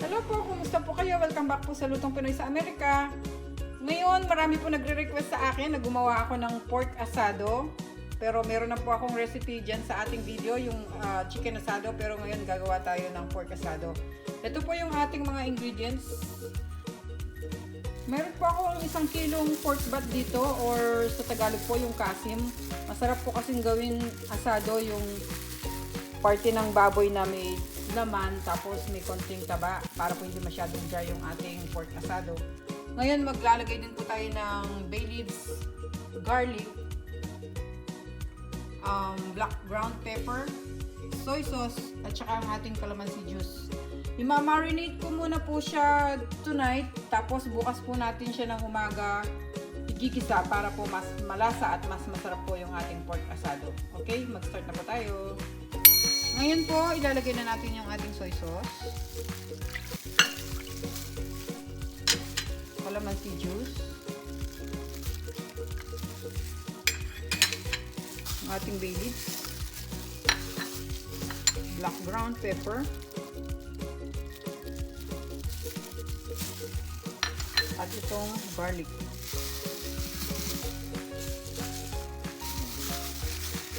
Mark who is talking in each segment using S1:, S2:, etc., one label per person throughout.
S1: Hello po, kumusta po kayo? Welcome back po sa Lutong Pinoy sa Amerika. Ngayon, marami po nagre-request sa akin na gumawa ako ng pork asado. Pero meron na po akong recipe dyan sa ating video, yung chicken asado. Pero ngayon, gagawa tayo ng pork asado. Ito po yung ating mga ingredients. Meron po akong 1 kilong pork butt dito, or sa Tagalog po yung kasim. Masarap po kasing gawin asado yung parte ng baboy na may laman, tapos may konting taba para po hindi masyadong dry yung ating pork asado. Ngayon maglalagay din po tayo ng bay leaves, garlic, black ground pepper, soy sauce, at saka ang ating calamansi juice. I-marinate ko muna po siya tonight, tapos bukas po natin siya ng umaga igigisa para po mas malasa at mas masarap po yung ating pork asado. Okay, mag-start na po tayo. Ngayon po, ilalagay na natin yung ating soy sauce, calamansi juice, ang ating bay leaves, black ground pepper, at itong garlic.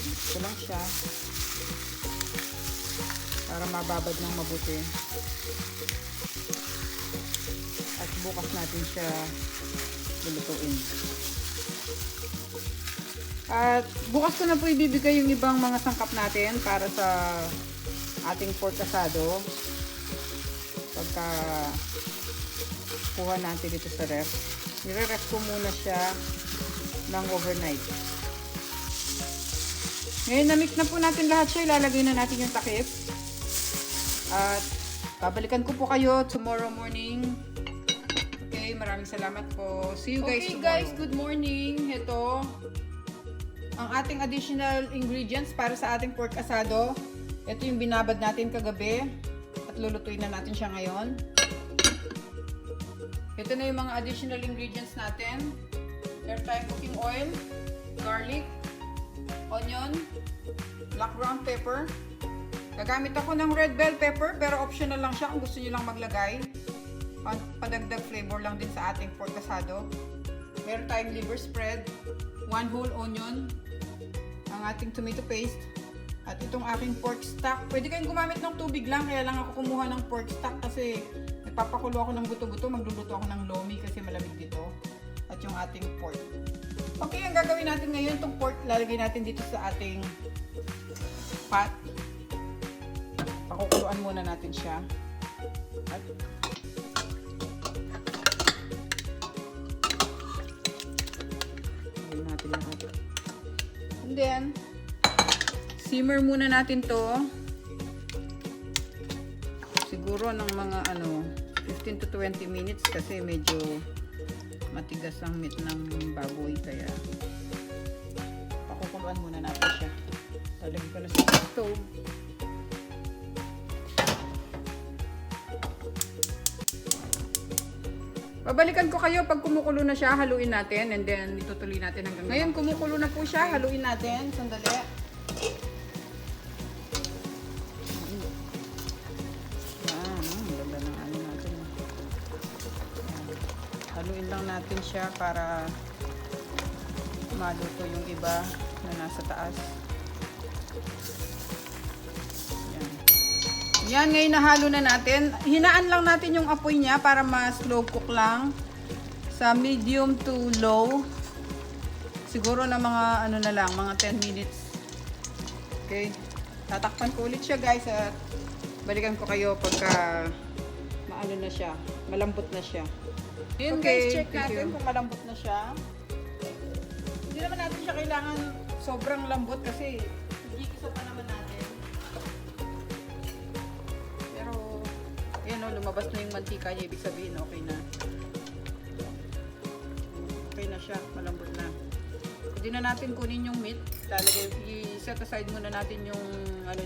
S1: Mix ko lang siya para mababad ng mabuti. At bukas natin siya lulutuin. At bukas ko na po ibibigay yung ibang mga sangkap natin para sa ating pork asado. Pagka kuha natin dito sa ref. Nire-ref ko muna siya ng overnight. Ngayon na-mix na po natin lahat siya. Ilalagay na natin yung takip. At babalikan ko po kayo tomorrow morning. Okay, maraming salamat po. See you guys tomorrow. Okay guys, good morning. Ito ang ating additional ingredients para sa ating pork asado. Ito yung binabad natin kagabi at lulutuin na natin siya ngayon. Ito na yung mga additional ingredients natin. Meron tayong cooking oil, garlic, onion, black ground pepper. Gagamit ako ng red bell pepper, pero optional lang siya kung gusto niyo lang maglagay. Padagdag flavor lang din sa ating pork asado. Meron tayong liverspread, 1 whole onion, ang ating tomato paste, at itong aking pork stock. Pwede kayong gumamit ng tubig lang, kaya lang ako kumuha ng pork stock kasi nagpapakulo ako ng buto-buto, magluluto ako ng lomi kasi malamig dito. At yung ating pork. Okay, ang gagawin natin ngayon, itong pork lalagay natin dito sa ating pot. Pakukuluan muna natin siya. At lagyan natin lahat. And then simmer muna natin to. Siguro ng mga 15 to 20 minutes kasi medyo matigas ang meat ng baboy, kaya pakukuluan muna natin siya. Talagyan ko na sa stove. Babalikan ko kayo pag kumukulo na siya, haluin natin and then itutuloy natin hanggang ngayon. Kumukulo na po siya, haluin natin. Sandali. Ganda ng ano natin. Haluin lang natin siya para maluto yung iba na nasa taas. Yan, ngayon nahalo na natin. Hinaan lang natin yung apoy niya para ma-slow cook lang. Sa medium to low. Siguro na mga na lang, mga 10 minutes. Okay. Tatakpan ko ulit siya guys at balikan ko kayo pagka maano na siya, malambot na siya. Yun okay, guys, check natin kung malambot na siya. Hindi naman natin siya kailangan sobrang lambot kasi igigisa pa naman natin. Ayan o, lumabas na yung mantika niya. Ibig sabihin, okay na. Okay na siya. Malambot na. Hindi na natin kunin yung meat. I-set aside muna natin yung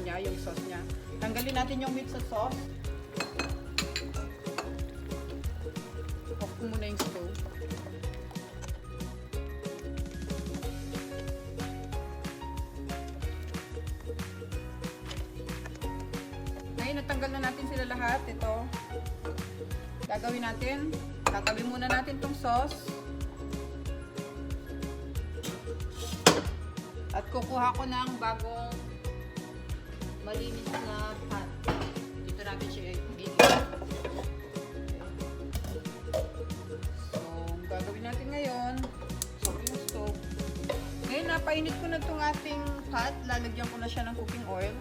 S1: niya, yung sauce niya. Tanggalin natin yung meat sa sauce. Off ko muna yung stove. Ngayon, natanggal na natin sila lahat. Ito. Gagawin natin. Tatabi muna natin tong sauce. At kukuha ko ng bagong malinis na pan. Dito natin siya i-gigil. So, gagawin natin ngayon. Sorry yung stove. Ngayon, napainit ko na itong ating pot. Lalagyan ko na siya ng cooking oil.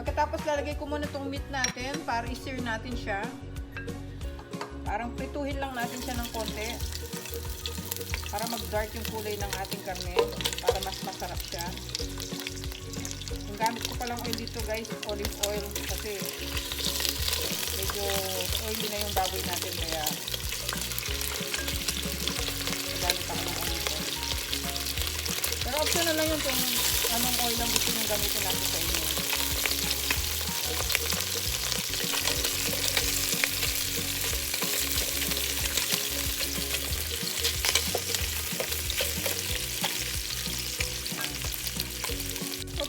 S1: Pagkatapos, lalagay ko muna itong meat natin para i-sear natin siya. Parang prituhin lang natin siya ng konti. Para mag-dark yung kulay ng ating karne. Para mas masarap siya. Yung gamit ko palang oil dito guys, olive oil. Kasi medyo oily na yung baboy natin. Kaya gamit ako ng olive oil. Pero optional lang yun kung anong oil ang gusto nyo gamitin natin sa inyo.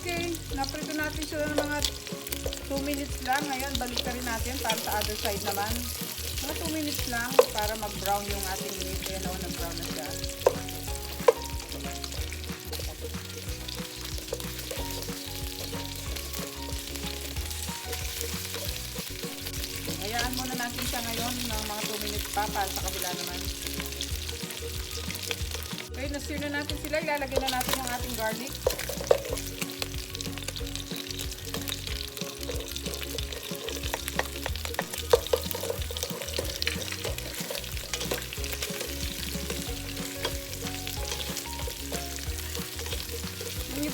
S1: Okay, naprito natin sila ng mga 2 minutes lang. Ngayon, balik ka rin natin para sa other side naman. Mga 2 minutes lang para mag-brown yung ating meat. Ayan o, nag-brown na siya. Hayaan muna natin siya ngayon ng mga 2 minutes pa para sa kabila naman. Okay, na-sear na natin sila. Ilalagay na natin yung ating garlic.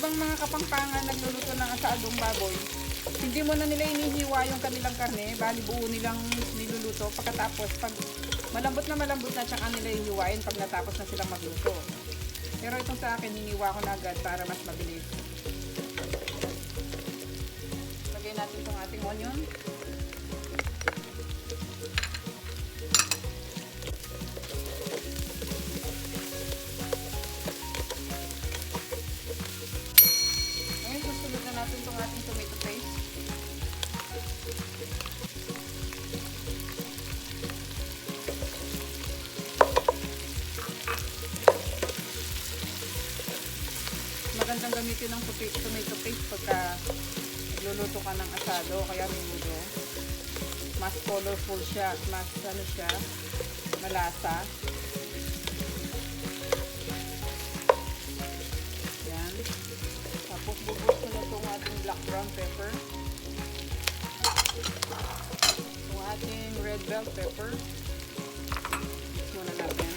S1: Ibang mga kapampangan nagluluto ng asadong baboy, hindi mo na nila inihiwa yung kanilang karne, bali buo nilang niluluto. Pagkatapos, pag malambot na tsaka nila ihiwain pag natapos na silang magluto. Pero itong sa akin, hiniwa ko na agad para mas mabilis. Lagay natin itong ating onion. Natin itong ating tomato paste. Magandang gamitin ng tomato paste pagka nagluluto ka ng asado, kaya minudo. Mas colorful siya, mas ano siya, malasa. Yan. Tapos bubos ko na itong ating black brown pepper. Itong ating red bell pepper. Mix muna natin.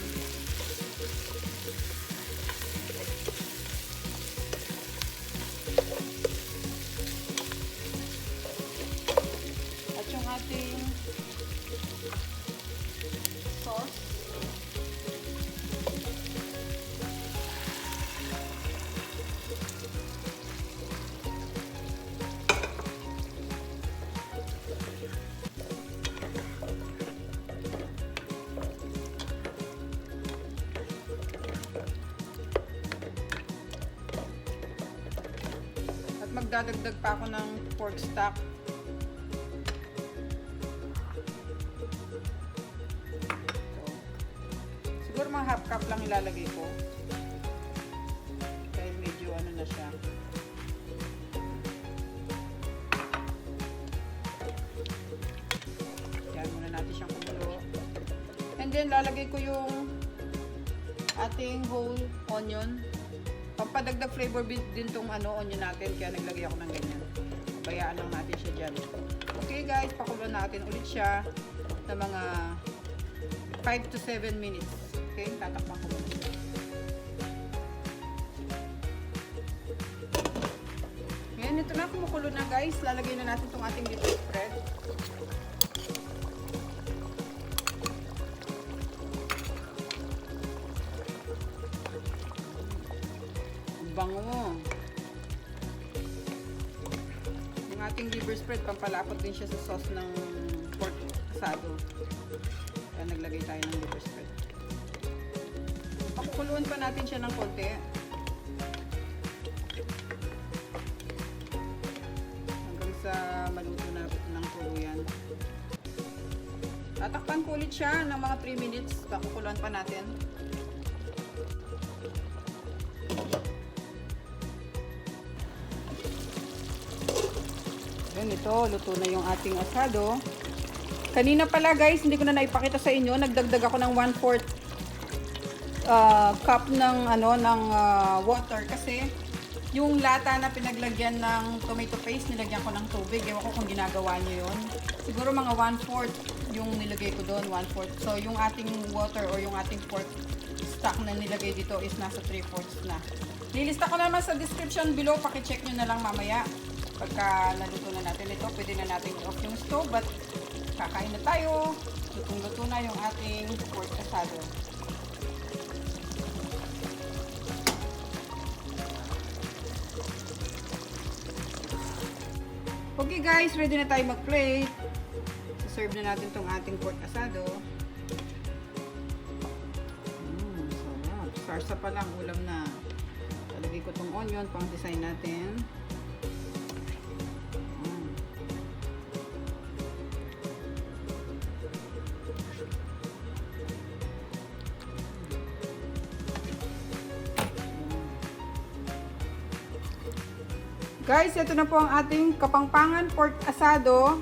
S1: At yung ating sauce. Magdadagdag pa ako ng pork stock. Siguro mga half cup lang ilalagay ko. Dahil medyo ano na siya. Yan muna natin siyang kumulo. And then lalagay ko yung ating whole onion. Pampadagdag flavor din tong onion natin, kaya naglagay ako ng ganyan. Bayaan lang natin siya dyan. Okay guys, pakulo natin ulit siya na mga 5 to 7 minutes. Okay, tatakpan ko muna. Ngayon, ito na, kumukulo na guys. Lalagay na natin tong ating Liverspread. Bango. Yung ating Liverspread, pampalapot din siya sa sauce ng pork asado. Kaya naglagay tayo ng Liverspread. Pakukuluan pa natin siya ng konti. Tatakpan ko ulit siya ng mga 3 minutes. Kakukuluan pa natin. Yan, ito. Luto na yung ating asado. Kanina pala guys, hindi ko na naipakita sa inyo. Nagdagdag ako ng 1/4 cup ng water kasi yung lata na pinaglagyan ng tomato paste, nilagyan ko ng tubig. Ewan ko kung ginagawa nyo yun. Siguro mga 1/4 yung nilagay ko doon, 1/4. So yung ating water or yung ating pork stock na nilagay dito is nasa 3/4 na. Lilista ko naman sa description below, pakicheck nyo na lang mamaya. Pagka naluto na natin ito, pwede na natin off yung stove, but kakain na tayo. Lutong-luto na yung ating pork asado. Okay guys, ready na tayo mag-plate. Serve na natin tong ating pork asado. Sarap. Sarsa pa lang, ulam na. Talagay ko tong onion, pang design natin. Guys, ito na po ang ating Kapampangan pork asado.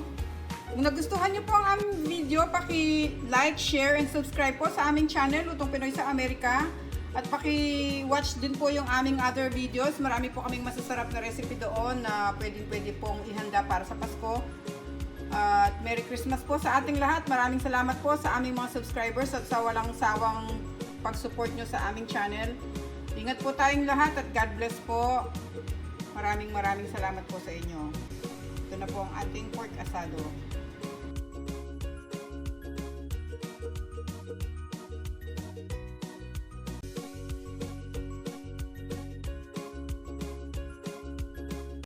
S1: Kung nagustuhan niyo po ang aming video, paki-like, share, and subscribe po sa aming channel, Lutong Pinoy sa Amerika. At paki-watch din po yung aming other videos. Marami po kaming masasarap na recipe doon na pwede pong ihanda para sa Pasko. At Merry Christmas po sa ating lahat. Maraming salamat po sa aming mga subscribers at sa walang sawang pag-support nyo sa aming channel. Ingat po tayong lahat at God bless po. Maraming salamat po sa inyo. Ito na po ang ating pork asado.